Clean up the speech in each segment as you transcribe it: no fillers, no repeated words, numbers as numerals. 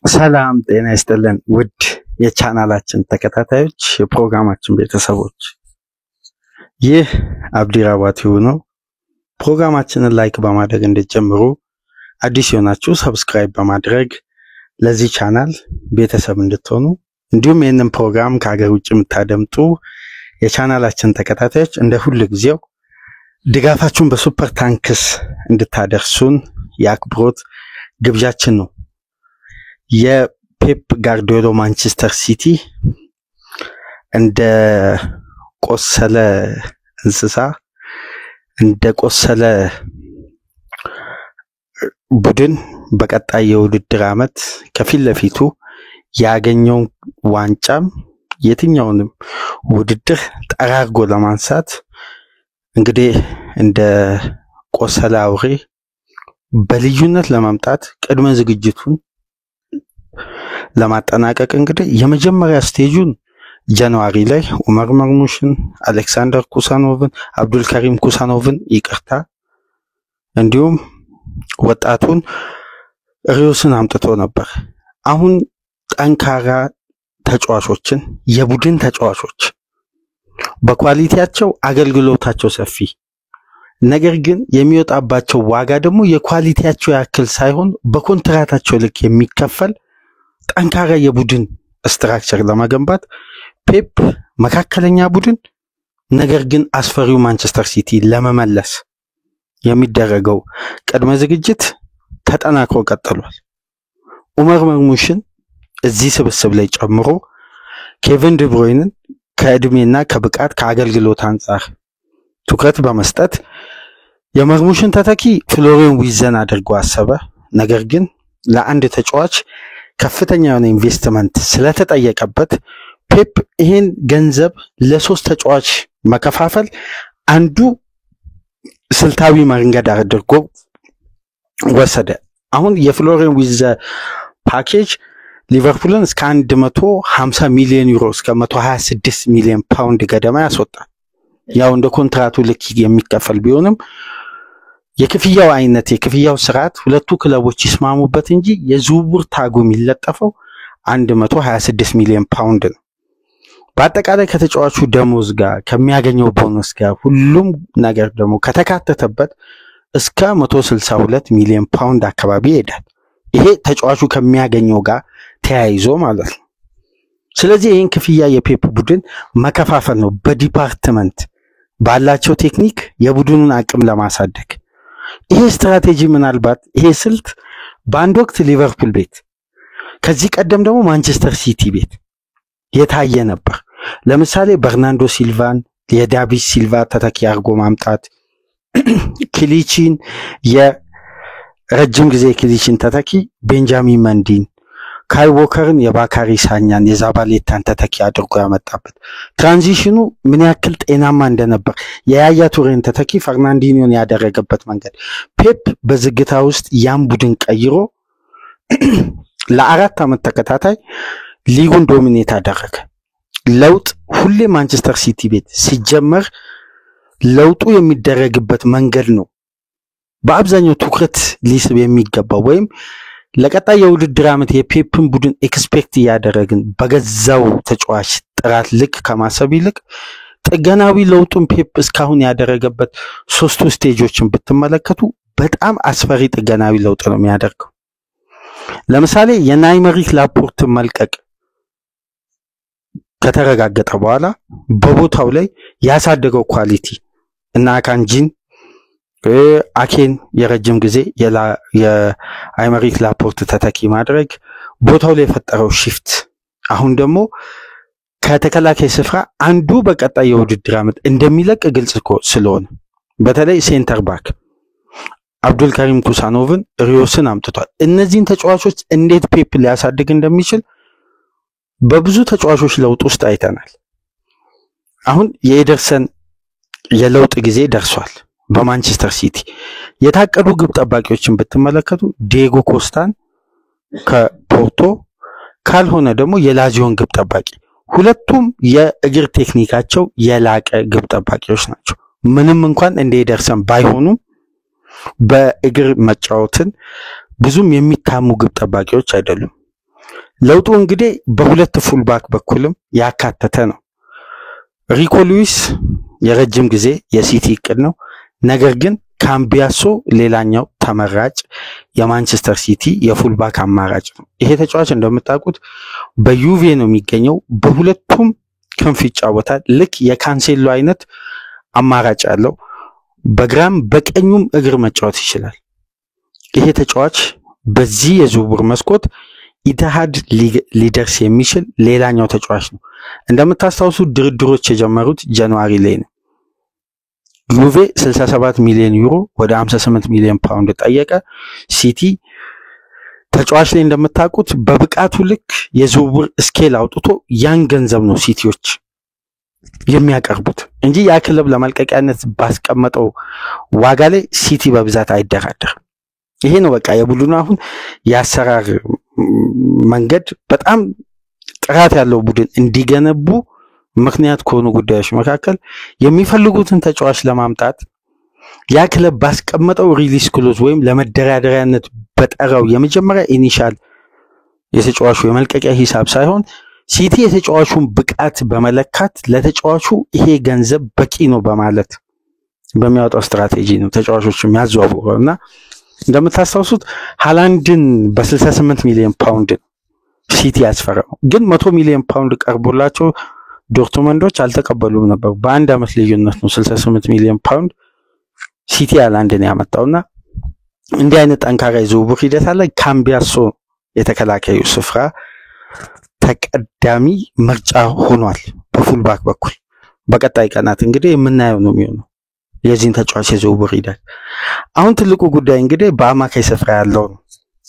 ሰላም ጤና ይስጥልን ውድ የቻናላችን ተከታታዮች የፕሮግራማችን ቤተሰቦች ይህ አብዲ ራባቲው ነው። ፕሮግራማችንን ላይክ በማድረግ እንድትጀምሩ አዲስ የሆናችሁ ሰብስክራይብ በማድረግ ለዚህ ቻናል ቤተሰብ እንድትሆኑ እንዲሁም ይህንን ፕሮግራም ከሀገር ውጭ የምታደምጡ የቻናላችን ተከታታዮች እንደ ሁሉ ጊዜው ድጋፋችሁን በሱፐር ታንክስ እንድታደርሱን የአክብሮት ግብዣችን ነው። የፔፕ ጋርዲዮላ ማንቸስተር ሲቲ እንደ ቆሰለ እንስሳ እንደ ቆሰለ ቡድን በቀጣይ የውድድር ዓመት ከፊት ለፊቱ ያገኘው ዋንጫም የትኛውንም ውድድር ጠራርጎ ለማንሳት እንግዲህ እንደ ቆሰለ አውሬ በልዩነት ለማምጣት ቅድመ ዝግጅቱን ለማጠናቀቅ እንግዲህ የመጀመሪያ ስቴጁን ጃንዋሪ ላይ ኡመር መርሙሽን፣ አሌክሳንደር ኩሳኖቭን፣ አብዱልከሪም ኩሳኖቭን ይቅርታ እንዲሁም ወጣቱን ሪዮስን አምጥቶ ነበር። አሁን ጠንካራ ተጫዋቾችን የቡድን ተጫዋቾች በኳሊቲያቸው አገልግሎታቸው ሰፊ ነገር ግን የሚወጣባቸው ዋጋ ደግሞ የኳሊቲያቸው ያክል ሳይሆን በኮንትራታቸው ልክ የሚከፈል ጠንካራ የቡድን ስትራክቸር ለመገንባት ፔፕ መካከለኛ ቡድን ነገር ግን አስፈሪው ማንቸስተር ሲቲ ለመመለስ የሚደረገው ቅድመ ዝግጅት ተጠናክሮ ቀጥሏል። ኡመር መርሙሽን እዚህ ስብስብ ላይ ጨምሮ ኬቪን ዲብሮይንን ከእድሜና ከብቃት ከአገልግሎት አንፃር ትኩረት በመስጠት የመርሙሽን ተተኪ ፍሎሪያን ዊዘን አድርጎ አሰበ። ነገር ግን ለአንድ ተጫዋች ከፍተኛ የሆነ ኢንቨስትመንት ስለተጠየቀበት ፔፕ ይሄን ገንዘብ ለሶስት ተጫዋች መከፋፈል አንዱ ስልታዊ መንገድ አድርጎ ወሰደ። አሁን የፍሎሪያን ዊዝ ፓኬጅ ሊቨርፑልን እስከ 150 ሚሊዮን ዩሮ እስከ 126 ሚሊዮን ፓውንድ ገደማ ያስወጣል። ያው እንደ ኮንትራቱ ልክ የሚከፈል ቢሆንም የክፍያው አይነት የክፍያው ስርዓት ሁለቱ ክለቦች ይስማሙበት እንጂ የዝውውር ታጉ የሚለጠፈው 126 ሚሊዮን ፓውንድ ነው። በአጠቃላይ ከተጫዋቹ ደሞዝ ጋር ከሚያገኘው ቦነስ ጋር ሁሉም ነገር ደግሞ ከተካተተበት እስከ 162 ሚሊዮን ፓውንድ አካባቢ ይሄዳል። ይሄ ተጫዋቹ ከሚያገኘው ጋር ተያይዞ ማለት ነው። ስለዚህ ይሄን ክፍያ የፔፕ ቡድን መከፋፈል ነው በዲፓርትመንት ባላቸው ቴክኒክ የቡድኑን አቅም ለማሳደግ። ይሄ ስትራቴጂ ምናልባት ይሄ ስልት በአንድ ወቅት ሊቨርፑል ቤት ከዚህ ቀደም ደግሞ ማንቸስተር ሲቲ ቤት የታየ ነበር። ለምሳሌ በርናንዶ ሲልቫን የዳቪድ ሲልቫ ተተኪ አርጎ ማምጣት፣ ክሊቺን የረጅም ጊዜ ክሊቺን ተተኪ ቤንጃሚን መንዲን፣ ካይ ዎከርን የባካሪ ሳኛን የዛባሌታን ተተኪ አድርጎ ያመጣበት ትራንዚሽኑ ምን ያክል ጤናማ እንደነበር የያያ ቱሬን ተተኪ ፈርናንዲኒዮን ያደረገበት መንገድ ፔፕ በዝግታ ውስጥ ያን ቡድን ቀይሮ ለአራት ዓመት ተከታታይ ሊጉን ዶሚኔት አደረገ። ለውጥ ሁሌ ማንቸስተር ሲቲ ቤት ሲጀመር ለውጡ የሚደረግበት መንገድ ነው በአብዛኛው ትኩረት ሊስብ የሚገባው ወይም ለቀጣይ የውድድር ዓመት የፔፕን ቡድን ኤክስፔክት ያደረግን በገዛው ተጫዋች ጥራት ልክ ከማሰብ ይልቅ ጥገናዊ ለውጡን ፔፕ እስካሁን ያደረገበት ሶስቱ ስቴጆችን ብትመለከቱ በጣም አስፈሪ ጥገናዊ ለውጥ ነው የሚያደርገው። ለምሳሌ የናይመሪክ ላፖርትን መልቀቅ ከተረጋገጠ በኋላ በቦታው ላይ ያሳደገው ኳሊቲ እና አካንጂን አኬን የረጅም ጊዜ የአይመሪክ ላፖርት ተተኪ ማድረግ ቦታው ላይ የፈጠረው ሺፍት አሁን ደግሞ ከተከላካይ ስፍራ አንዱ በቀጣይ የውድድር ዓመት እንደሚለቅ ግልጽ ስለሆነ በተለይ ሴንተር ባክ አብዱልከሪም ኩሳኖቭን ሪዮስን አምጥቷል። እነዚህን ተጫዋቾች እንዴት ፔፕ ሊያሳድግ እንደሚችል በብዙ ተጫዋቾች ለውጥ ውስጥ አይተናል። አሁን የኤደርሰን የለውጥ ጊዜ ደርሷል። በማንቸስተር ሲቲ የታቀዱ ግብ ጠባቂዎችን ብትመለከቱ ዲየጎ ኮስታን ከፖርቶ ካልሆነ ደግሞ የላዚዮን ግብ ጠባቂ ሁለቱም የእግር ቴክኒካቸው የላቀ ግብ ጠባቂዎች ናቸው። ምንም እንኳን እንደ ኤደርሰን ባይሆኑም በእግር መጫወትን ብዙም የሚታሙ ግብ ጠባቂዎች አይደሉም። ለውጡ እንግዲህ በሁለት ፉልባክ በኩልም ያካተተ ነው። ሪኮ ሉዊስ የረጅም ጊዜ የሲቲ እቅድ ነው። ነገር ግን ካምቢያሶ ሌላኛው ተመራጭ የማንቸስተር ሲቲ የፉልባክ አማራጭ ነው። ይሄ ተጫዋች እንደምታውቁት በዩቬ ነው የሚገኘው። በሁለቱም ክንፍ ይጫወታል። ልክ የካንሴሎ አይነት አማራጭ ያለው በግራም በቀኙም እግር መጫወት ይችላል። ይሄ ተጫዋች በዚህ የዝውውር መስኮት ኢትሃድ ሊደርስ የሚችል ሌላኛው ተጫዋች ነው። እንደምታስታውሱ ድርድሮች የጀመሩት ጃንዋሪ ላይ ነው። ዩቬ 67 ሚሊዮን ዩሮ ወደ 58 ሚሊዮን ፓውንድ ጠየቀ። ሲቲ ተጫዋች ላይ እንደምታውቁት በብቃቱ ልክ የዝውውር ስኬል አውጥቶ ያን ገንዘብ ነው ሲቲዎች የሚያቀርቡት እንጂ ያ ክለብ ለማልቀቂያነት ባስቀመጠው ዋጋ ላይ ሲቲ በብዛት አይደራደርም። ይሄ ነው በቃ የቡድኑ አሁን የአሰራር መንገድ በጣም ጥራት ያለው ቡድን እንዲገነቡ ምክንያት ከሆኑ ጉዳዮች መካከል የሚፈልጉትን ተጫዋች ለማምጣት ያ ክለብ ባስቀመጠው ሪሊስ ክሎዝ ወይም ለመደራደሪያነት በጠራው የመጀመሪያ ኢኒሻል የተጫዋቹ የመልቀቂያ ሂሳብ ሳይሆን ሲቲ የተጫዋቹን ብቃት በመለካት ለተጫዋቹ ይሄ ገንዘብ በቂ ነው በማለት በሚያወጣው ስትራቴጂ ነው ተጫዋቾች የሚያዘዋውሩና እንደምታስታውሱት ሃላንድን በ68 ሚሊዮን ፓውንድ ሲቲ ያስፈረው፣ ግን 100 ሚሊዮን ፓውንድ ቀርቦላቸው ዶርትመንዶች አልተቀበሉም ነበር። በአንድ አመት ልዩነት ነው 68 ሚሊዮን ፓውንድ ሲቲ ሃላንድን ያመጣውና እንዲህ አይነት ጠንካራ የዝውውር ሂደት አለ። ካምቢያሶ የተከላካዩ ስፍራ ተቀዳሚ ምርጫ ሆኗል በፉልባክ በኩል። በቀጣይ ቀናት እንግዲህ የምናየው ነው የሚሆነው የዚህን ተጫዋች የዝውውር ሂደት። አሁን ትልቁ ጉዳይ እንግዲህ በአማካይ ስፍራ ያለው ነው።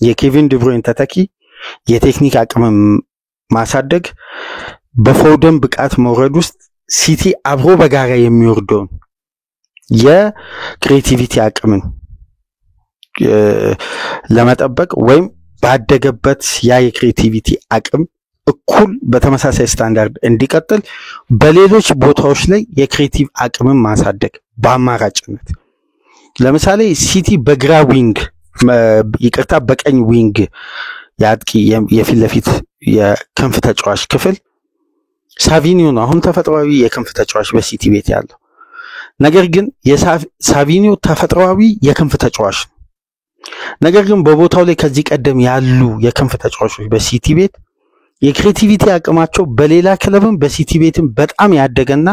የኬቪን ዲብሮይን ተተኪ የቴክኒክ አቅም ማሳደግ፣ በፎደን ብቃት መውረድ ውስጥ ሲቲ አብሮ በጋራ የሚወርደውን የክሬቲቪቲ አቅምን ለመጠበቅ ወይም ባደገበት ያ የክሬቲቪቲ አቅም እኩል በተመሳሳይ ስታንዳርድ እንዲቀጥል በሌሎች ቦታዎች ላይ የክሬቲቭ አቅምን ማሳደግ በአማራጭነት ለምሳሌ ሲቲ በግራ ዊንግ በቀኝ ዊንግ ያጥቂ የፊት ለፊት የክንፍ ተጫዋች ክፍል ሳቪኒዮ ነው አሁን ተፈጥሯዊ የክንፍ ተጫዋች በሲቲ ቤት ያለው። ነገር ግን የሳቪኒዮ ተፈጥሯዊ የክንፍ ተጫዋች ነው። ነገር ግን በቦታው ላይ ከዚህ ቀደም ያሉ የክንፍ ተጫዋቾች በሲቲ ቤት የክሬቲቪቲ አቅማቸው በሌላ ክለብም በሲቲ ቤትም በጣም ያደገና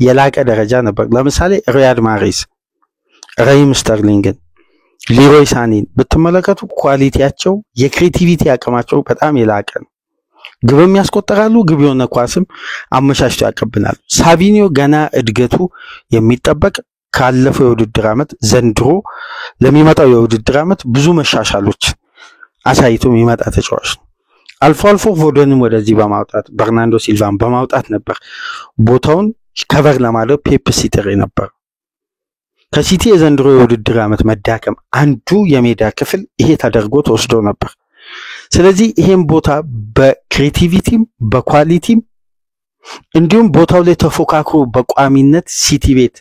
የላቀ ደረጃ ነበር። ለምሳሌ ሪያድ ማሬዝ፣ ራሂም ስተርሊንግን፣ ሊሮይ ሳኔን ብትመለከቱ ኳሊቲያቸው የክሬቲቪቲ አቅማቸው በጣም የላቀ ነው። ግብም ያስቆጠራሉ፣ ግብ የሆነ ኳስም አመቻችተው ያቀብላሉ። ሳቪኒዮ ገና እድገቱ የሚጠበቅ ካለፈው የውድድር ዓመት ዘንድሮ ለሚመጣው የውድድር ዓመት ብዙ መሻሻሎች አሳይቶ የሚመጣ ተጫዋች ነው። አልፎ አልፎ ፎደንም ወደዚህ በማውጣት በርናንዶ ሲልቫን በማውጣት ነበር ቦታውን ከቨር ለማድረግ ፔፕ ሲጥር ነበር። ከሲቲ የዘንድሮ የውድድር ዓመት መዳከም አንዱ የሜዳ ክፍል ይሄ ተደርጎ ተወስዶ ነበር። ስለዚህ ይሄን ቦታ በክሬቲቪቲም በኳሊቲም እንዲሁም ቦታው ላይ ተፎካክሮ በቋሚነት ሲቲ ቤት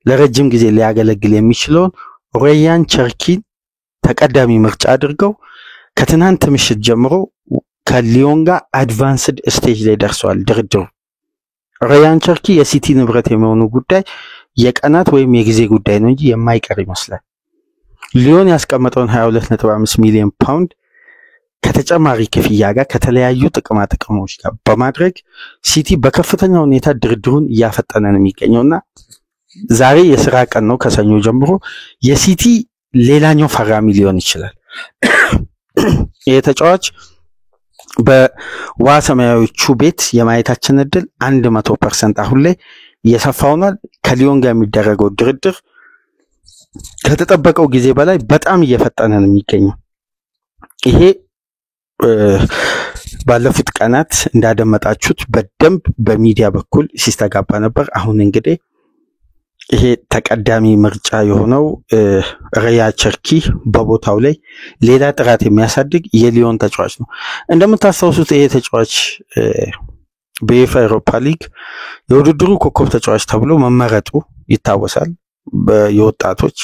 ለረጅም ጊዜ ሊያገለግል የሚችለውን ሮያን ቸርኪን ተቀዳሚ ምርጫ አድርገው ከትናንት ምሽት ጀምሮ ከሊዮን ጋር አድቫንስድ ስቴጅ ላይ ደርሰዋል ድርድሩ። ሮያን ቸርኪ የሲቲ ንብረት የሚሆኑ ጉዳይ የቀናት ወይም የጊዜ ጉዳይ ነው እንጂ የማይቀር ይመስላል። ሊዮን ያስቀመጠውን 22.5 ሚሊዮን ፓውንድ ከተጨማሪ ክፍያ ጋር ከተለያዩ ጥቅማ ጥቅሞች ጋር በማድረግ ሲቲ በከፍተኛ ሁኔታ ድርድሩን እያፈጠነ ነው የሚገኘውና ዛሬ የሥራ ቀን ነው። ከሰኞ ጀምሮ የሲቲ ሌላኛው ፈራሚ ሊሆን ይችላል። የተጫዋች በዋሰማያዊቹ ቤት የማየታችን እድል 100% አሁን ላይ እየሰፋውናል። ከሊዮን ጋር የሚደረገው ድርድር ከተጠበቀው ጊዜ በላይ በጣም እየፈጠነ ነው የሚገኘው። ይሄ ባለፉት ቀናት እንዳደመጣችሁት በደንብ በሚዲያ በኩል ሲስተጋባ ነበር። አሁን እንግዲህ ይሄ ተቀዳሚ ምርጫ የሆነው ሪያ ቸርኪ በቦታው ላይ ሌላ ጥራት የሚያሳድግ የሊዮን ተጫዋች ነው። እንደምታስታውሱት ይሄ ተጫዋች በዩኤፋ ኤሮፓ ሊግ የውድድሩ ኮከብ ተጫዋች ተብሎ መመረጡ ይታወሳል። የወጣቶች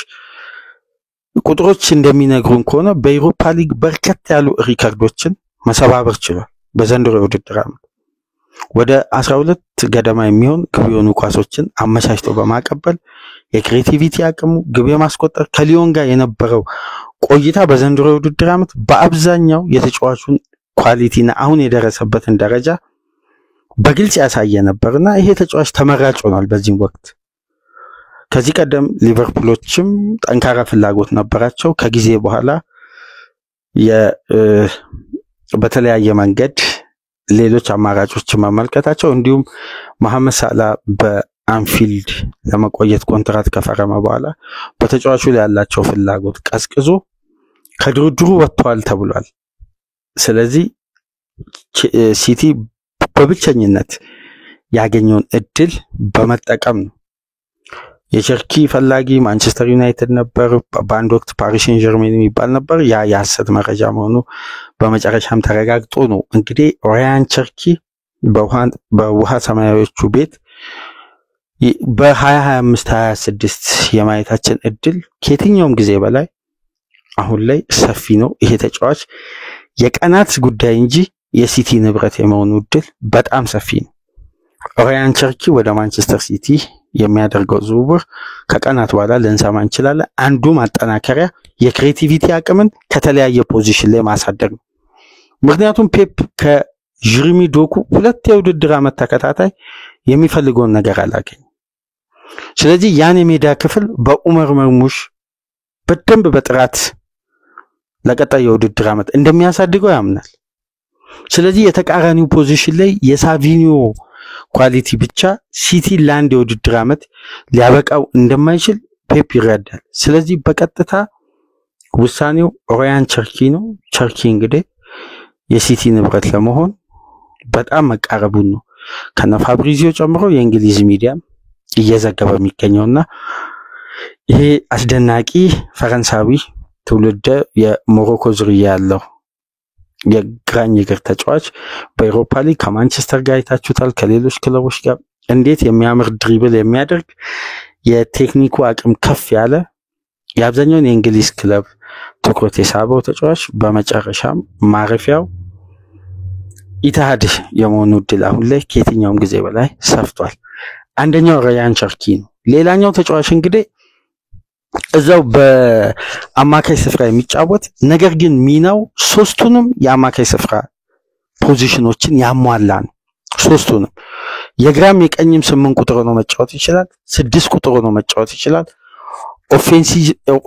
ቁጥሮች እንደሚነግሩን ከሆነ በኤሮፓ ሊግ በርከት ያሉ ሪከርዶችን መሰባበር ችሏል። በዘንድሮ የውድድር ዓመት ወደ 12 ገደማ የሚሆን ግብ የሆኑ ኳሶችን አመቻችቶ በማቀበል የክሬቲቪቲ አቅሙ ግብ የማስቆጠር ከሊዮን ጋር የነበረው ቆይታ በዘንድሮ የውድድር ዓመት በአብዛኛው የተጫዋቹን ኳሊቲና አሁን የደረሰበትን ደረጃ በግልጽ ያሳየ ነበርና ይሄ ተጫዋች ተመራጭ ሆኗል በዚህ ወቅት። ከዚህ ቀደም ሊቨርፑሎችም ጠንካራ ፍላጎት ነበራቸው። ከጊዜ በኋላ በተለያየ መንገድ ሌሎች አማራጮችን መመልከታቸው እንዲሁም መሐመድ ሳላ በአንፊልድ ለመቆየት ኮንትራት ከፈረመ በኋላ በተጫዋቹ ላይ ያላቸው ፍላጎት ቀዝቅዞ ከድርድሩ ወጥቷል ተብሏል። ስለዚህ ሲቲ በብቸኝነት ያገኘውን እድል በመጠቀም ነው። የቸርኪ ፈላጊ ማንቸስተር ዩናይትድ ነበር፣ በአንድ ወቅት ፓሪስ ሴን ጀርሜን የሚባል ነበር። ያ የሐሰት መረጃ መሆኑ በመጨረሻም ተረጋግጦ ነው እንግዲህ ራያን ቸርኪ በውሃ ሰማያዊዎቹ ቤት በ2025-26 የማየታችን እድል ከየትኛውም ጊዜ በላይ አሁን ላይ ሰፊ ነው። ይሄ ተጫዋች የቀናት ጉዳይ እንጂ የሲቲ ንብረት የመሆኑ እድል በጣም ሰፊ ነው። ራያን ቸርኪ ወደ ማንቸስተር ሲቲ የሚያደርገው ዝውውር ከቀናት በኋላ ልንሰማ እንችላለን። አንዱ ማጠናከሪያ የክሬቲቪቲ አቅምን ከተለያየ ፖዚሽን ላይ ማሳደግ ነው። ምክንያቱም ፔፕ ከጀረሚ ዶኩ 2 የውድድር ዓመት ተከታታይ የሚፈልገውን ነገር አላገኘም። ስለዚህ ያን የሜዳ ክፍል በኡመር መርሙሽ በደንብ በጥራት ለቀጣይ የውድድር ዓመት እንደሚያሳድገው ያምናል። ስለዚህ የተቃራኒው ፖዚሽን ላይ የሳቪኒዮ ኳሊቲ ብቻ ሲቲ ላንድ የውድድር ዓመት ሊያበቃው እንደማይችል ፔፕ ይረዳል። ስለዚህ በቀጥታ ውሳኔው ራያን ቸርኪ ነው። ቸርኪ እንግዲህ የሲቲ ንብረት ለመሆን በጣም መቃረቡን ነው ከነ ፋብሪዚዮ ጨምሮ የእንግሊዝ ሚዲያ እየዘገበ የሚገኘውና ይሄ አስደናቂ ፈረንሳዊ ትውልደ የሞሮኮ ዝርያ ያለው የግራኝ እግር ተጫዋች በአውሮፓ ሊግ ከማንቸስተር ጋር አይታችሁታል። ከሌሎች ክለቦች ጋር እንዴት የሚያምር ድሪብል የሚያደርግ የቴክኒኩ አቅም ከፍ ያለ የአብዛኛውን የእንግሊዝ ክለብ ትኩረት የሳበው ተጫዋች በመጨረሻም ማረፊያው ኢትሃድ የመሆኑ እድል አሁን ላይ ከየትኛውም ጊዜ በላይ ሰፍቷል። አንደኛው ራያን ቸርኪ ነው። ሌላኛው ተጫዋች እንግዲህ እዛው በአማካይ ስፍራ የሚጫወት ነገር ግን ሚናው ሶስቱንም የአማካይ ስፍራ ፖዚሽኖችን ያሟላ ነው። ሶስቱንም የግራም የቀኝም 8 ቁጥር ሆኖ መጫወት ይችላል። 6 ቁጥር ሆኖ መጫወት ይችላል።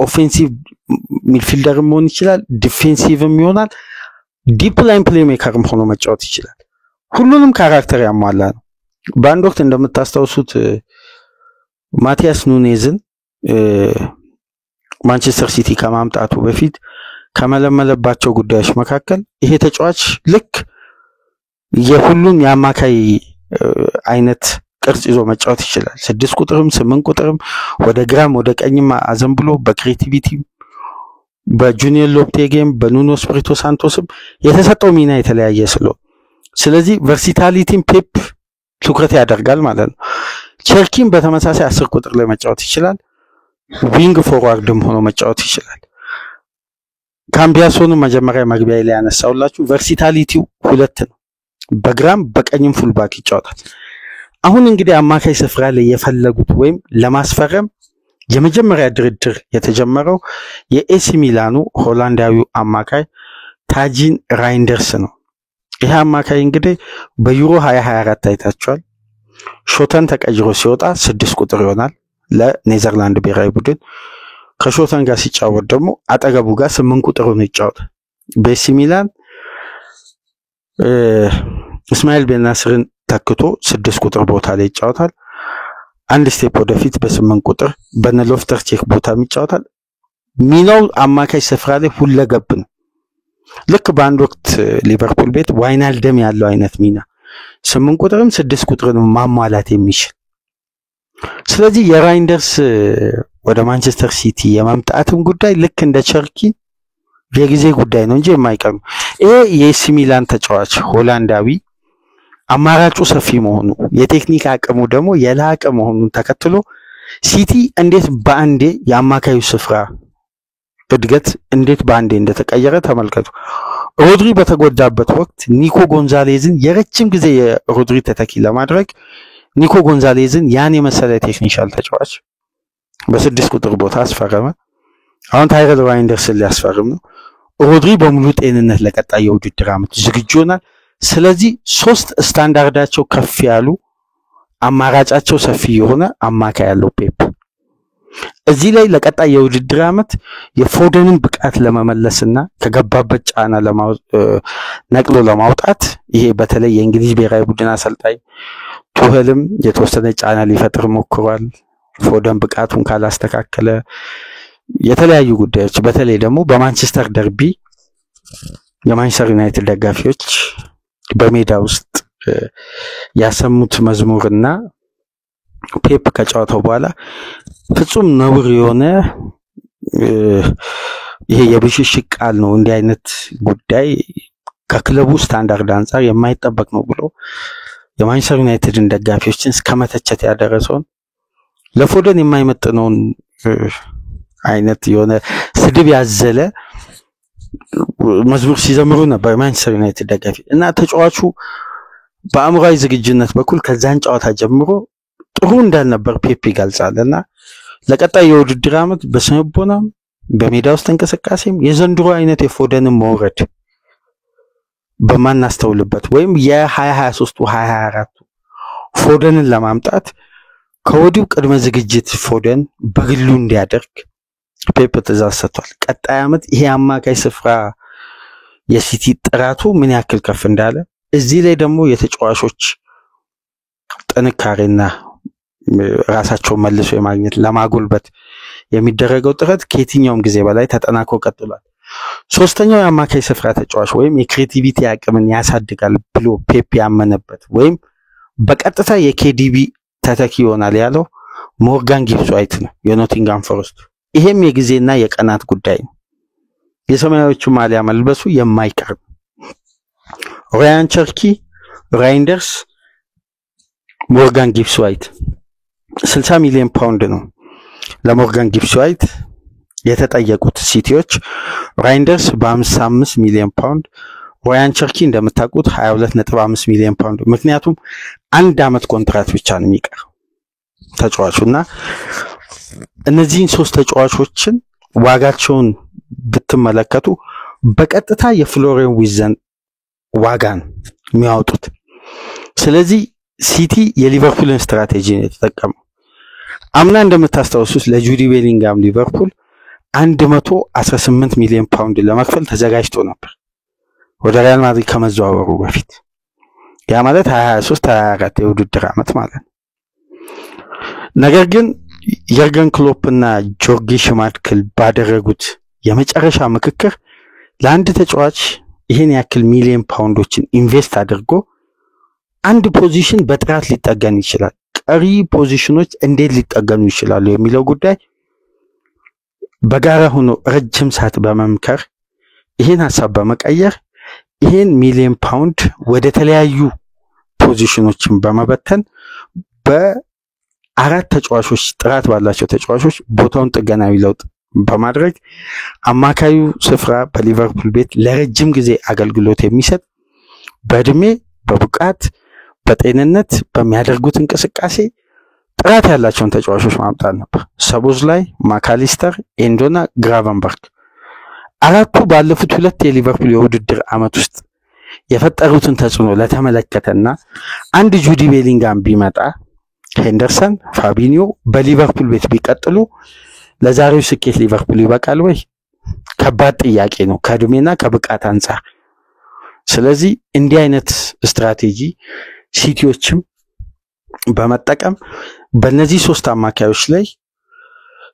ኦፌንሲቭ ሚድፊልደርም መሆን ይችላል። ዲፌንሲቭም ይሆናል። ዲፕ ላይን ፕሌይሜከርም ሆኖ መጫወት ይችላል። ሁሉንም ካራክተር ያሟላ ነው። በአንድ ወቅት እንደምታስታውሱት ማቲያስ ኑኔዝን ማንቸስተር ሲቲ ከማምጣቱ በፊት ከመለመለባቸው ጉዳዮች መካከል ይሄ ተጫዋች ልክ የሁሉም የአማካይ አይነት ቅርጽ ይዞ መጫወት ይችላል። 6 ቁጥርም 8 ቁጥርም ወደ ግራም ወደ ቀኝም አዘንብሎ በክሬቲቪቲ በጁኒየር ሎፕቴጌም በኑኖ ስፕሪቶ ሳንቶስም የተሰጠው ሚና የተለያየ ስለዚህ ቨርሲታሊቲን ፔፕ ትኩረት ያደርጋል ማለት ነው። ቸርኪም በተመሳሳይ 10 ቁጥር ላይ መጫወት ይችላል። ዊንግ ፎርዋርድም ሆኖ መጫወት ይችላል። ካምቢያሶን መጀመሪያ መግቢያ ላይ ያነሳውላችሁ ቨርሲታሊቲው 2 ነው። በግራም በቀኝም ፉልባክ ይጫወታል። አሁን እንግዲህ አማካይ ስፍራ ላይ የፈለጉት ወይም ለማስፈረም የመጀመሪያ ድርድር የተጀመረው የኤሲ ሚላኑ ሆላንዳዊው አማካይ ታጂን ራይንደርስ ነው። ይሄ አማካይ እንግዲህ በዩሮ 2024 አይታችኋል። ሾተን ተቀይሮ ሲወጣ 6 ቁጥር ይሆናል ለኔዘርላንድ ብሔራዊ ቡድን። ከሾተን ጋር ሲጫወት ደግሞ አጠገቡ ጋር 8 ቁጥር ሆኖ ይጫወታል። በኤሲ ሚላን እስማኤል ቤናስርን ተክቶ 6 ቁጥር ቦታ ላይ ይጫወታል። አንድ ስቴፕ ወደፊት በ8 ቁጥር በነሎፍተር ቼክ ቦታ ይጫወታል። ሚናው አማካይ ስፍራ ላይ ሁለገብ ነው። ልክ በአንድ ወቅት ሊቨርፑል ቤት ዋይናልደም ያለው አይነት ሚና 8 ቁጥርም 6 ቁጥርንም ማሟላት የሚችል። ስለዚህ የራይንደርስ ወደ ማንቸስተር ሲቲ የማምጣትም ጉዳይ ልክ እንደ ቸርኪ የጊዜ ጉዳይ ነው እንጂ የማይቀር ነው። ይሄ የኤሲ ሚላን ተጫዋች ሆላንዳዊ አማራጩ ሰፊ መሆኑ የቴክኒክ አቅሙ ደግሞ የላቀ መሆኑን ተከትሎ ሲቲ እንዴት በአንዴ የአማካዩ ስፍራ እድገት እንዴት በአንዴ እንደተቀየረ ተመልከቱ። ሮድሪ በተጎዳበት ወቅት ኒኮ ጎንዛሌዝን የረጅም ጊዜ የሮድሪ ተተኪ ለማድረግ ኒኮ ጎንዛሌዝን ያን የመሰለ ቴክኒሻል ተጫዋች በ6 ቁጥር ቦታ አስፈረመ። አሁን ታይለር ራይንደርስን ሊያስፈርም ነው። ሮድሪ በሙሉ ጤንነት ለቀጣይ የውድድር ዓመት ዝግጁ ሆኗል። ስለዚህ 3 ስታንዳርዳቸው ከፍ ያሉ አማራጫቸው ሰፊ የሆነ አማካይ ያለው ፔፕ እዚህ ላይ ለቀጣይ የውድድር ዓመት የፎደንን ብቃት ለመመለስና ከገባበት ጫና ነቅሎ ለማውጣት ይሄ በተለይ የእንግሊዝ ብሔራዊ ቡድን አሰልጣኝ ቱሄልም የተወሰነ ጫና ሊፈጥር ሞክሯል። ፎደን ብቃቱን ካላስተካከለ የተለያዩ ጉዳዮች በተለይ ደግሞ በማንቸስተር ደርቢ የማንቸስተር ዩናይትድ ደጋፊዎች በሜዳ ውስጥ ያሰሙት መዝሙርና ፔፕ ከጨዋታው በኋላ ፍጹም ነውር የሆነ ይሄ የብሽሽቅ ቃል ነው። እንዲህ አይነት ጉዳይ ከክለቡ ስታንዳርድ አንፃር የማይጠበቅ ነው ብሎ የማንቸስተር ዩናይትድን ደጋፊዎችን እስከመተቸት ያደረሰውን ለፎደን የማይመጥነውን አይነት የሆነ ስድብ ያዘለ መዝሙር ሲዘምሩ ነበር ማንቸስተር ዩናይትድ ደጋፊ እና ተጫዋቹ በአእምሯዊ ዝግጁነት በኩል ከዛን ጨዋታ ጀምሮ ጥሩ እንዳልነበር ፔፕ ይገልጻልና ለቀጣይ የውድድር ዓመት በስነቦናም በሜዳ ውስጥ እንቅስቃሴም የዘንድሮ አይነት የፎደንን መውረድ በማናስተውልበት ወይም የ2023 2024 ፎደንን ለማምጣት ከወዲሁ ቅድመ ዝግጅት ፎደን በግሉ እንዲያደርግ ፔፕ ትዕዛዝ ሰጥቷል። ቀጣይ ዓመት ይሄ አማካይ ስፍራ የሲቲ ጥራቱ ምን ያክል ከፍ እንዳለ እዚህ ላይ ደግሞ የተጫዋቾች ጥንካሬና ራሳቸውን መልሶ የማግኘት ለማጎልበት የሚደረገው ጥረት ከየትኛውም ጊዜ በላይ ተጠናክሮ ቀጥሏል። ሶስተኛው የአማካይ ስፍራ ተጫዋች ወይም የክሬቲቪቲ አቅምን ያሳድጋል ብሎ ፔፕ ያመነበት ወይም በቀጥታ የኬዲቢ ተተኪ ይሆናል ያለው ሞርጋን ጊብስ ዋይት ነው የኖቲንጋም ፎረስት። ይሄም የጊዜና የቀናት ጉዳይ ነው። የሰማያዊዎቹ ማሊያ መልበሱ የማይቀር ነው። ራያን ቸርኪ፣ ራይንደርስ፣ ሞርጋን ጊብስ ዋይት 60 ሚሊዮን ፓውንድ ነው ለሞርጋን ጊብስ ዋይት የተጠየቁት ሲቲዎች። ራይንደርስ በ55 ሚሊዮን ፓውንድ፣ ራያን ቸርኪ እንደምታውቁት 22.5 ሚሊዮን ፓውንድ። ምክንያቱም 1 አመት ኮንትራት ብቻ ነው የሚቀር ተጫዋቹና እነዚህን 3 ተጫዋቾችን ዋጋቸውን ብትመለከቱ በቀጥታ የፍሎሪያን ዊዘን ዋጋን የሚያወጡት። ስለዚህ ሲቲ የሊቨርፑልን ስትራቴጂ ነው የተጠቀመው። አምና እንደምታስታውሱት ለጁዲ ቤሊንጋም ሊቨርፑል 118 ሚሊዮን ፓውንድ ለመክፈል ተዘጋጅቶ ነበር ወደ ሪያል ማድሪድ ከመዘዋወሩ በፊት። ያ ማለት 23 24 የውድድር ዓመት ማለት ነው። ነገር ግን የርገን ክሎፕ እና ጆርጊ ሽማድክል ባደረጉት የመጨረሻ ምክክር ለአንድ ተጫዋች ይሄን ያክል ሚሊዮን ፓውንዶችን ኢንቨስት አድርጎ አንድ ፖዚሽን በጥራት ሊጠገን ይችላል፣ ቀሪ ፖዚሽኖች እንዴት ሊጠገኑ ይችላሉ የሚለው ጉዳይ በጋራ ሆኖ ረጅም ሰዓት በመምከር ይሄን ሐሳብ በመቀየር ይሄን ሚሊዮን ፓውንድ ወደ ተለያዩ ፖዚሽኖችን በመበተን በ4 ተጫዋቾች ጥራት ባላቸው ተጫዋቾች ቦታውን ጥገናዊ ለውጥ በማድረግ አማካዩ ስፍራ በሊቨርፑል ቤት ለረጅም ጊዜ አገልግሎት የሚሰጥ በእድሜ በብቃት በጤንነት በሚያደርጉት እንቅስቃሴ ጥራት ያላቸውን ተጫዋቾች ማምጣት ነበር። ሰቦዝላይ፣ ማካሊስተር፣ ኤንዶና ግራቨንበርግ አራቱ ባለፉት 2 የሊቨርፑል የውድድር ዓመት ውስጥ የፈጠሩትን ተጽዕኖ ለተመለከተና አንድ ጁዲ ቤሊንጋም ቢመጣ ሄንደርሰን፣ ፋቢኒዮ በሊቨርፑል ቤት ቢቀጥሉ ለዛሬው ስኬት ሊቨርፑል ይበቃል ወይ? ከባድ ጥያቄ ነው ከእድሜና ከብቃት አንፃር። ስለዚህ እንዲህ አይነት ስትራቴጂ ሲቲዎችም በመጠቀም በእነዚህ 3 አማካዮች ላይ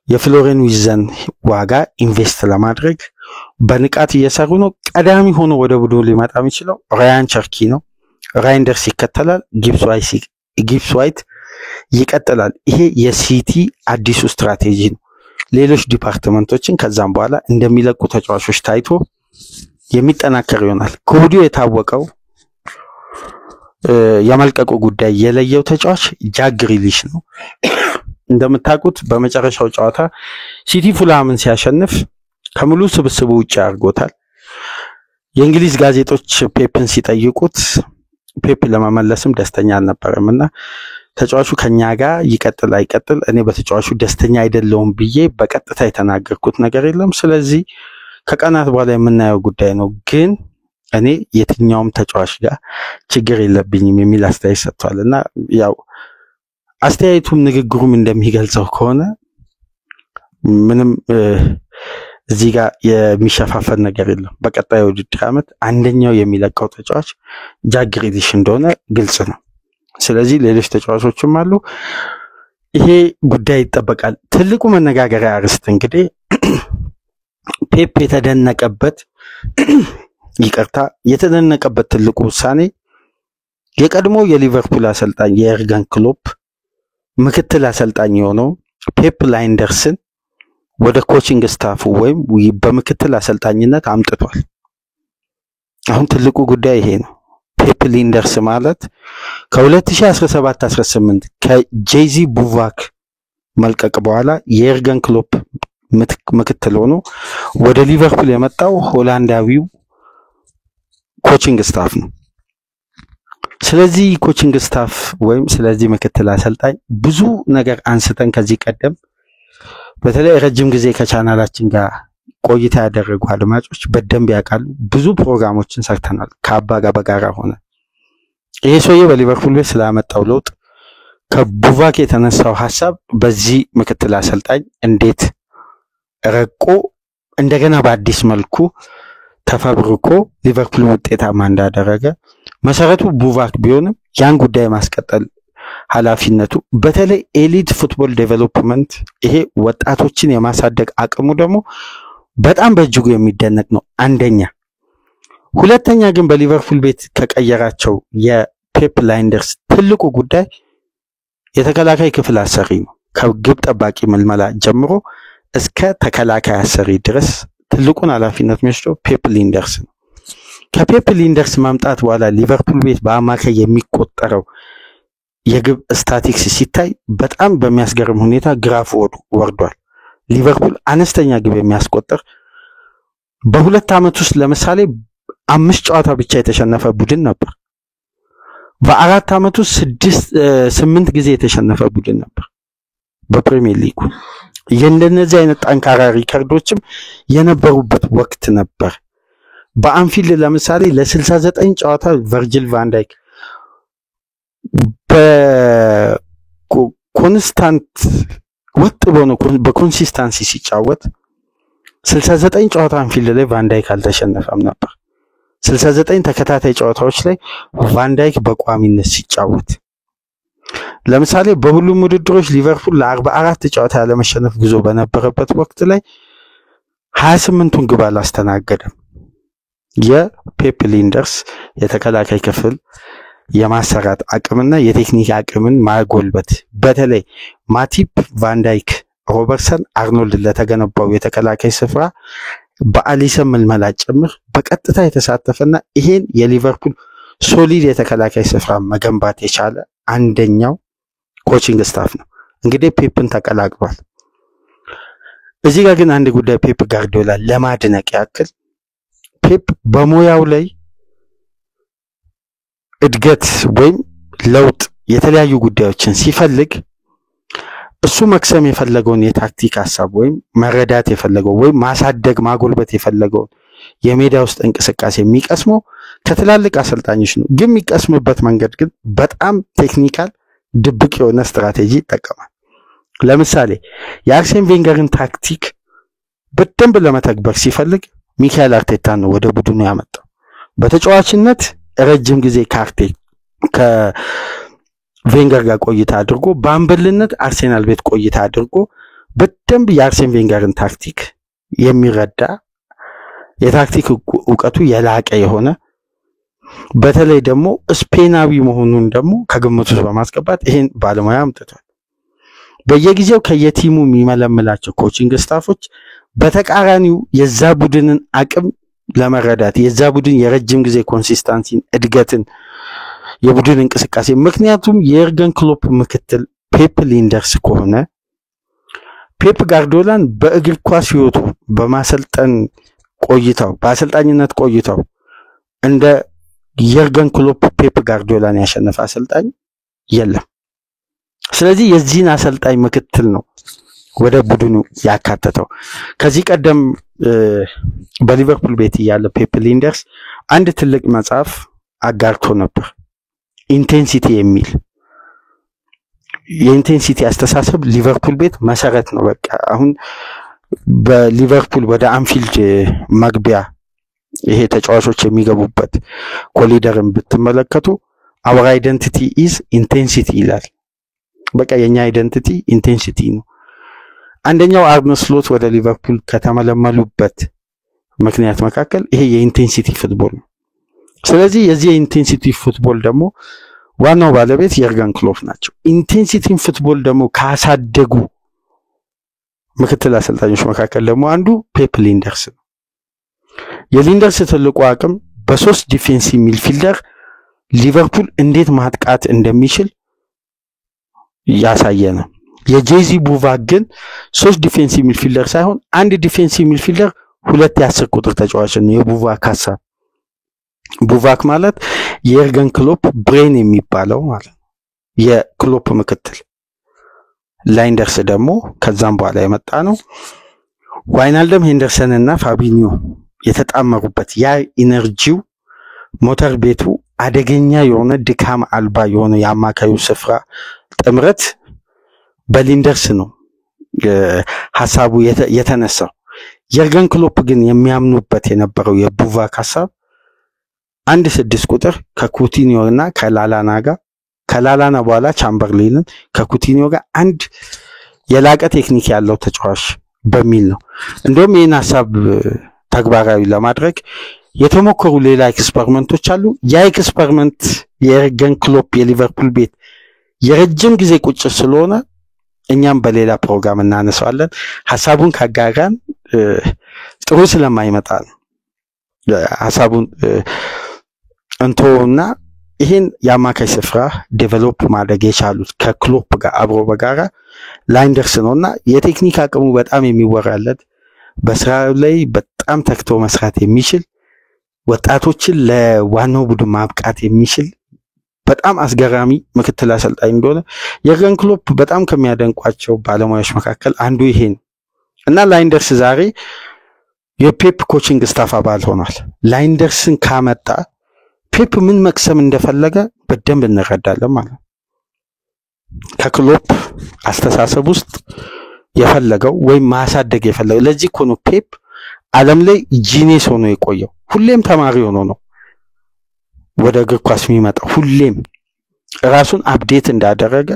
የፍሎሪያን ዊዘን ዋጋ ኢንቨስት ለማድረግ በንቃት እየሰሩ ነው። ቀዳሚ ሆኖ ወደ ቡድኑ ሊመጣ የሚችለው ራያን ቸርኪ ነው። ራይንደርስ ይከተላል፣ ጊብስ ዋይት ይቀጥላል። ይሄ የሲቲ አዲሱ ስትራቴጂ ነው። ሌሎች ዲፓርትመንቶችን ከዛም በኋላ እንደሚለቁ ተጫዋቾች ታይቶ የሚጠናከር ይሆናል። ከወዲሁ የታወቀው የመልቀቁ ጉዳይ የለየው ተጫዋች ጃክ ግሪሊሽ ነው። እንደምታውቁት በመጨረሻው ጨዋታ ሲቲ ፉልሃምን ሲያሸንፍ ከሙሉ ስብስቡ ውጪ አድርጎታል። የእንግሊዝ ጋዜጦች ፔፕን ሲጠይቁት ፔፕ ለማመለስም ደስተኛ አልነበረምና ተጫዋቹ ከኛ ጋር ይቀጥል አይቀጥል እኔ በተጫዋቹ ደስተኛ አይደለሁም ብዬ በቀጥታ የተናገርኩት ነገር የለም። ስለዚህ ከቀናት በኋላ የምናየው ጉዳይ ነው። ግን እኔ የትኛውም ተጫዋች ጋር ችግር የለብኝም የሚል አስተያየት ሰጥቷልና ያው አስተያየቱም ንግግሩም እንደሚገልጸው ከሆነ ምንም እዚህ ጋር የሚሸፋፈን ነገር የለም። በቀጣዩ ውድድር ዓመት አንደኛው የሚለቀው ተጫዋች ጃክ ግሪሊሽ እንደሆነ ግልጽ ነው። ስለዚህ ሌሎች ተጫዋቾችም አሉ። ይሄ ጉዳይ ይጠበቃል። ትልቁ መነጋገሪያ አርዕስት እንግዲህ ፔፕ የተደነቀበት ትልቁ ውሳኔ የቀድሞ የሊቨርፑል አሰልጣኝ የኤርገን ክሎፕ ምክትል አሰልጣኝ የሆነው ፔፕ ላይንደርስን ወደ ኮቺንግ ስታፉ ወይም በምክትል አሰልጣኝነት አምጥቷል። አሁን ትልቁ ጉዳይ ይሄ ነው። ፔፕ ሊንደርስ ማለት ከ2017-18 ከጄዚ ቡቫክ መልቀቅ በኋላ የኤርገን ክሎፕ ምክትል ሆኖ ወደ ሊቨርፑል የመጣው ሆላንዳዊው ኮቺንግ ስታፍ ነው። ስለዚህ ኮቺንግ ስታፍ ወይም ስለዚህ ምክትል አሰልጣኝ ብዙ ነገር አንስተን ከዚህ ቀደም በተለይ ረጅም ጊዜ ከቻናላችን ጋር ቆይታ ያደረጉ አድማጮች በደንብ ያውቃሉ። ብዙ ፕሮግራሞችን ሰርተናል ከአባ ጋር በጋራ ሆነ። ይሄ ሰውዬ በሊቨርፑል ቤት ስላመጣው ለውጥ ከቡቫክ የተነሳው ሐሳብ በዚህ ምክትል አሰልጣኝ እንዴት ረቆ እንደገና በአዲስ መልኩ ተፈብርኮ ሊቨርፑል ውጤታማ እንዳደረገ መሰረቱ ቡቫክ ቢሆንም ያን ጉዳይ ማስቀጠል ኃላፊነቱ በተለይ ኤሊት ፉትቦል ዴቨሎፕመንት ይሄ ወጣቶችን የማሳደግ አቅሙ ደግሞ በጣም በእጅጉ የሚደነቅ ነው። አንደኛ። ሁለተኛ ግን በሊቨርፑል ቤት ከቀየራቸው የፔፕ ላይንደርስ ትልቁ ጉዳይ የተከላካይ ክፍል አሰሪ ነው። ከግብ ጠባቂ መልመላ ጀምሮ እስከ ተከላካይ አሰሪ ድረስ ትልቁን ኃላፊነት የሚወስደው ፔፕ ሊንደርስ ነው። ከፔፕ ሊንደርስ ማምጣት በኋላ ሊቨርፑል ቤት በአማካይ የሚቆጠረው የግብ ስታቲክስ ሲታይ በጣም በሚያስገርም ሁኔታ ግራፍ ወርዷል። ሊቨርፑል አነስተኛ ግብ የሚያስቆጥር በሁለት ዓመት ውስጥ ለምሳሌ 5 ጨዋታ ብቻ የተሸነፈ ቡድን ነበር። በአራት ዓመት ውስጥ 8 ጊዜ የተሸነፈ ቡድን ነበር በፕሪሚየር ሊጉ። የእንደነዚህ አይነት ጠንካራ ሪከርዶችም የነበሩበት ወቅት ነበር። በአንፊልድ ለምሳሌ ለ69 ጨዋታ ቨርጂል ቫን ዳይክ በኮንስታንት ወጥ በኮንሲስታንሲ ሲጫወት 69 ጨዋታ አንፊልድ ላይ ቫን ዳይክ አልተሸነፈም ነበር። 69 ተከታታይ ጨዋታዎች ላይ ቫን ዳይክ በቋሚነት ሲጫወት ለምሳሌ በሁሉም ውድድሮች ሊቨርፑል ለ44 ጨዋታ ያለመሸነፍ ጉዞ በነበረበት ወቅት ላይ 28ቱን ግብ አላስተናገደም። የፔፕ ሊንደርስ የተከላካይ ክፍል የማሰራት አቅምና የቴክኒክ አቅምን ማጎልበት በተለይ ማቲፕ፣ ቫን ዳይክ፣ ሮበርትሰን፣ አርኖልድ ለተገነባው የተከላካይ ስፍራ በአሊሰን መልመላ ጭምር በቀጥታ የተሳተፈና ይሄን የሊቨርፑል ሶሊድ የተከላካይ ስፍራ መገንባት የቻለ አንደኛው ኮቺንግ ስታፍ ነው። እንግዲህ ፔፕን ተቀላቅሏል። እዚህ ጋር ግን አንድ ጉዳይ ፔፕ ጋርዲዮላ ለማድነቅ ያክል ፔፕ በሙያው ላይ እድገት ወይም ለውጥ የተለያዩ ጉዳዮችን ሲፈልግ እሱ መክሰም የፈለገውን የታክቲክ ሐሳብ ወይም መረዳት የፈለገው ወይም ማሳደግ ማጎልበት የፈለገው የሜዳ ውስጥ እንቅስቃሴ የሚቀስመው ከትላልቅ አሰልጣኞች ነው። ግን የሚቀስምበት መንገድ ግን በጣም ቴክኒካል ድብቅ የሆነ ስትራቴጂ ይጠቀማል። ለምሳሌ የአርሴን ቬንገርን ታክቲክ በደንብ ለመተግበር ሲፈልግ ሚካኤል አርቴታን ነው ወደ ቡድኑ ያመጣው። በተጫዋችነት ረጅም ጊዜ ከቬንገር ጋር ቆይታ አድርጎ በአምበልነት አርሴናል ቤት ቆይታ አድርጎ በደንብ የአርሴን ቬንገርን ታክቲክ የሚረዳ የታክቲክ ዕውቀቱ የላቀ የሆነ በተለይ ደግሞ ስፔናዊ መሆኑን ደግሞ ከግምት ውስጥ በማስገባት ይሄን ባለሙያ አምጥቷል። በየጊዜው ከየቲሙ የሚመለምላቸው ኮቺንግ ስታፎች በተቃራኒው የዛ ቡድንን አቅም ለመረዳት የዛ ቡድን የረጅም ጊዜ ኮንሲስታንሲን እድገትን የቡድን እንቅስቃሴ ምክንያቱም የኤርገን ክሎፕ ምክትል ፔፕ ሊንደርስ ከሆነ ፔፕ ጋርዲዮላን በእግር ኳስ ህይወቱ በማሰልጠን ቆይታው በአሰልጣኝነት ቆይታው እንደ የርገን ክሎፕ ፔፕ ጋርዲዮላን ያሸነፈ አሰልጣኝ የለም። ስለዚህ የዚህን አሰልጣኝ ምክትል ነው ወደ ቡድኑ ያካተተው። ከዚህ ቀደም በሊቨርፑል ቤት ያለ ፔፕ ሊንደርስ አንድ ትልቅ መጽሐፍ አጋርቶ ነበር፣ ኢንቴንሲቲ የሚል። የኢንቴንሲቲ አስተሳሰብ ሊቨርፑል ቤት መሰረት ነው። በቃ አሁን በሊቨርፑል ወደ አንፊልድ መግቢያ ይሄ ተጫዋቾች የሚገቡበት ኮሊደርን ብትመለከቱ our identity is intensity ይላል። በቃ የኛ አይደንቲቲ ኢንቴንሲቲ ነው። አንደኛው አርነ ስሎት ወደ ሊቨርፑል ከተመለመሉበት ምክንያት መካከል ይሄ የኢንቴንሲቲ ፉትቦል ነው። ስለዚህ የዚህ የኢንቴንሲቲ ፉትቦል ደግሞ ዋናው ባለቤት የርገን ክሎፕ ናቸው። ኢንቴንሲቲን ፉትቦል ደግሞ ካሳደጉ ምክትል አሰልጣኞች መካከል ደግሞ አንዱ ፔፕ ሊንደርስ ነው። የሊንደርስ ትልቁ አቅም በሶስት ዲፌንሲቭ ሚድፊልደር ሊቨርፑል እንዴት ማጥቃት እንደሚችል ያሳየነ። የጄዚ ቡቫክ ግን ሶስት ዲፌንሲቭ ሚድፊልደር ሳይሆን አንድ ዲፌንሲቭ ሚድፊልደር ሁለት የ10 ቁጥር ተጫዋች ነው የቡቫክ ሐሳብ። ቡቫክ ማለት የርገን ክሎፕ ብሬን የሚባለው ማለት ነው፣ የክሎፕ ምክትል። ላይንደርስ ደግሞ ከዛም በኋላ የመጣ ነው። ዋይናልደም ሄንደርሰን እና ፋቢኒዮ የተጣመሩበት ያ ኢነርጂው ሞተር ቤቱ አደገኛ የሆነ ድካም አልባ የሆነ የአማካዩ ስፍራ ጥምረት በሊንደርስ ነው ሐሳቡ የተነሳው። የርገን ክሎፕ ግን የሚያምኑበት የነበረው የቡቫክ ሐሳብ 1-6 ቁጥር ከኩቲኒዮ እና ከላላና ጋር ከላላና በኋላ ቻምበርሊንን ከኩቲኒዮ ጋር አንድ የላቀ ቴክኒክ ያለው ተጫዋች በሚል ነው። እንደውም ይህን ሐሳብ ተግባራዊ ለማድረግ የተሞከሩ ሌላ ኤክስፐሪመንቶች አሉ። ያ ኤክስፐሪመንት የርገን ክሎፕ የሊቨርፑል ቤት የረጅም ጊዜ ቁጭ ስለሆነ እኛም በሌላ ፕሮግራም እናነሳዋለን። ሐሳቡን ካጋራን ጥሩ ስለማይመጣ ነው ሐሳቡን እንቶና ይሄን የአማካይ ስፍራ ዴቨሎፕ ማድረግ የቻሉት ከክሎፕ ጋር አብሮ በጋራ ላይንደርስ ነውና የቴክኒክ አቅሙ በጣም የሚወራለት በስራው ላይ በጣም ተክቶ መስራት የሚችል ወጣቶችን ለዋናው ቡድን ማብቃት የሚችል በጣም አስገራሚ ምክትል አሰልጣኝ እንደሆነ የርገን ክሎፕ በጣም ከሚያደንቋቸው ባለሙያዎች መካከል አንዱ ይሄ ነው እና ላይንደርስ ዛሬ የፔፕ ኮቺንግ ስታፍ አባል ሆኗል። ላይንደርስን ካመጣ ፔፕ ምን መቅሰም እንደፈለገ በደንብ እንረዳለን ማለት ነው። ከክሎፕ አስተሳሰብ ውስጥ የፈለገው ወይ ማሳደግ የፈለገው ለዚህ እኮ ነው ፔፕ ዓለም ላይ ጂኒየስ ሆኖ የቆየው። ሁሌም ተማሪ ሆኖ ነው ወደ እግር ኳስ የሚመጣው። ሁሌም ራሱን አፕዴት እንዳደረገ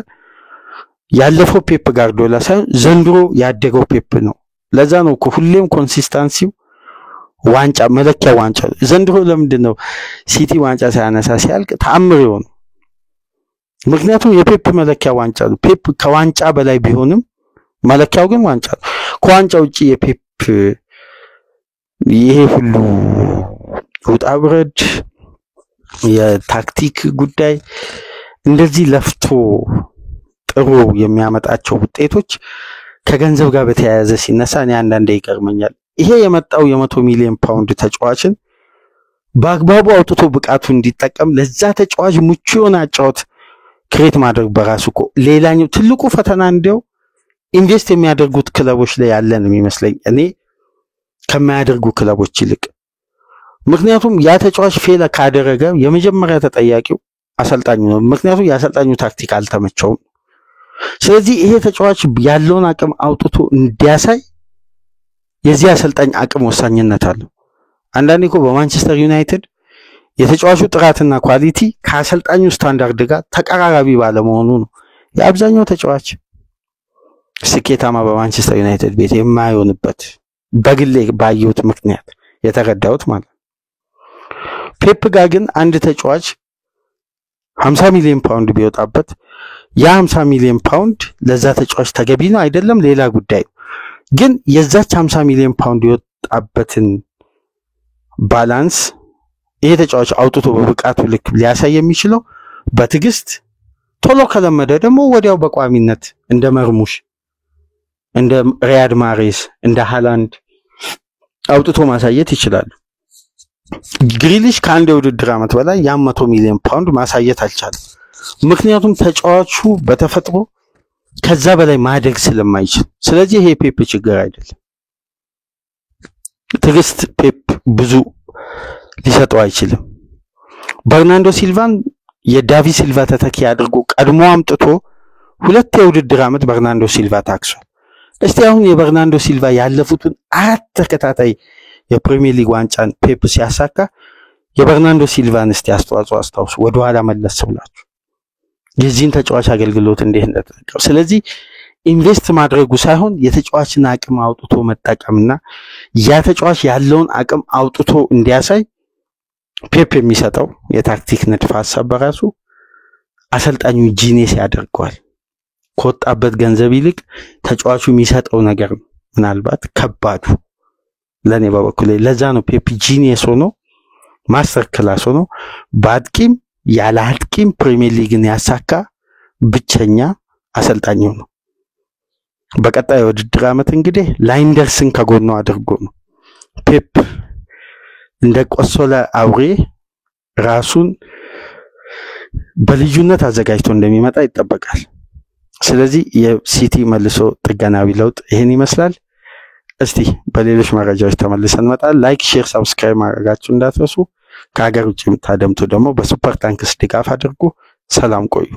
ያለፈው ፔፕ ጋርዲዮላ ሳይሆን ዘንድሮ ያደገው ፔፕ ነው። ለዛ ነው እኮ ሁሌም ኮንሲስተንሲው ዋንጫ መለኪያ ዋንጫ። ዘንድሮ ለምንድነው ሲቲ ዋንጫ ሳያነሳ ሲያልቅ ተአምር ይሆን? ምክንያቱም የፔፕ መለኪያ ዋንጫ ነው። ፔፕ ከዋንጫ በላይ ቢሆንም መለኪያው ግን ዋንጫ ነው። ከዋንጫ ውጪ የፔፕ ይሄ ሁሉ ውጣ ውረድ የታክቲክ ጉዳይ እንደዚህ ለፍቶ ጥሩ የሚያመጣቸው ውጤቶች ከገንዘብ ጋር በተያያዘ ሲነሳ እኔ አንዳንዴ ይቀርመኛል። ይሄ የመጣው የ100 ሚሊዮን ፓውንድ ተጫዋችን በአግባቡ አውጥቶ ብቃቱ እንዲጠቀም ለዛ ተጫዋች ምቹ የሆነ አጫወት ክሬት ማድረግ በራሱ እኮ ሌላኛው ትልቁ ፈተና እንደው ኢንቨስት የሚያደርጉት ክለቦች ላይ ያለን የሚመስለኝ እኔ ከማያደርጉ ክለቦች ይልቅ። ምክንያቱም ያ ተጫዋች ፌል ካደረገ የመጀመሪያ ተጠያቂው አሰልጣኙ ነው። ምክንያቱም የአሰልጣኙ ታክቲክ አልተመቸውም። ስለዚህ ይሄ ተጫዋች ያለውን አቅም አውጥቶ እንዲያሳይ የዚህ አሰልጣኝ አቅም ወሳኝነት አለው። አንዳንዴ እኮ በማንቸስተር ዩናይትድ የተጫዋቹ ጥራትና ኳሊቲ ከአሰልጣኙ ስታንዳርድ ጋር ተቀራራቢ ባለመሆኑ ነው የአብዛኛው ተጫዋች ስኬታማ በማንቸስተር ዩናይትድ ቤት የማይሆንበት በግሌ ባየሁት ምክንያት የተረዳሁት ማለት። ፔፕ ጋር ግን አንድ ተጫዋች 50 ሚሊዮን ፓውንድ ቢወጣበት ያ 50 ሚሊዮን ፓውንድ ለዛ ተጫዋች ተገቢ ነው አይደለም ሌላ ጉዳይ። ግን የዛች 50 ሚሊዮን ፓውንድ የወጣበትን ባላንስ ይሄ ተጫዋች አውጥቶ በብቃቱ ልክ ሊያሳይ የሚችለው በትግስት ቶሎ ከለመደ ደግሞ ወዲያው በቋሚነት እንደ መርሙሽ እንደ ሪያድ ማሬስ እንደ ሃላንድ አውጥቶ ማሳየት ይችላል። ግሪሊሽ ከአንድ የውድድር ዓመት በላይ የ100 ሚሊዮን ፓውንድ ማሳየት አልቻለም። ምክንያቱም ተጫዋቹ በተፈጥሮ ከዛ በላይ ማደግ ስለማይችል። ስለዚህ ይሄ ፔፕ ችግር አይደለም። ትዕግስት ፔፕ ብዙ ሊሰጠው አይችልም። በርናንዶ ሲልቫን የዳቪ ሲልቫ ተተኪ አድርጎ ቀድሞ አምጥቶ 2 የውድድር ዓመት በርናንዶ ሲልቫ ታክሷል። እስቲ አሁን የበርናንዶ ሲልቫ ያለፉትን 4 ተከታታይ የፕሪሚየር ሊግ ዋንጫን ፔፕ ሲያሳካ የበርናንዶ ሲልቫን እስቲ አስተዋጽኦ አስታውሱ፣ ወደ ኋላ መለስ ብላችሁ የዚህን ተጫዋች አገልግሎት እንዴት እንደተጠቀመ። ስለዚህ ኢንቨስት ማድረጉ ሳይሆን የተጫዋችን አቅም አውጥቶ መጠቀምና ያ ተጫዋች ያለውን አቅም አውጥቶ እንዲያሳይ ፔፕ የሚሰጠው የታክቲክ ንድፍ ሐሳብ በራሱ አሰልጣኙ ጂኒየስ ያደርገዋል። ከወጣበት ገንዘብ ይልቅ ተጫዋቹ የሚሰጠው ነገር ምናልባት ከባዱ ለኔ በበኩሌ። ለዛ ነው ፔፕ ጂኒየስ ሆኖ ማስተር ክላስ ሆኖ በአጥቂም ያለ አጥቂም ፕሪሚየር ሊግን ያሳካ ብቸኛ አሰልጣኝ ነው። በቀጣይ ውድድር ዓመት እንግዲህ ላይንደርስን ከጎኑ አድርጎ ነው ፔፕ እንደ ቆሰለ አውሬ ራሱን በልዩነት አዘጋጅቶ እንደሚመጣ ይጠበቃል። ስለዚህ የሲቲ መልሶ ጥገናዊ ለውጥ ይሄን ይመስላል። እስቲ በሌሎች መረጃዎች ተመልሰን እንመጣለን። ላይክ፣ ሼር፣ ሰብስክራይብ ማድረጋችሁ እንዳትረሱ። ከሀገር ውጭ የምታደምጡ ደግሞ በሱፐር ታንክስ ድጋፍ አድርጉ። ሰላም ቆዩ።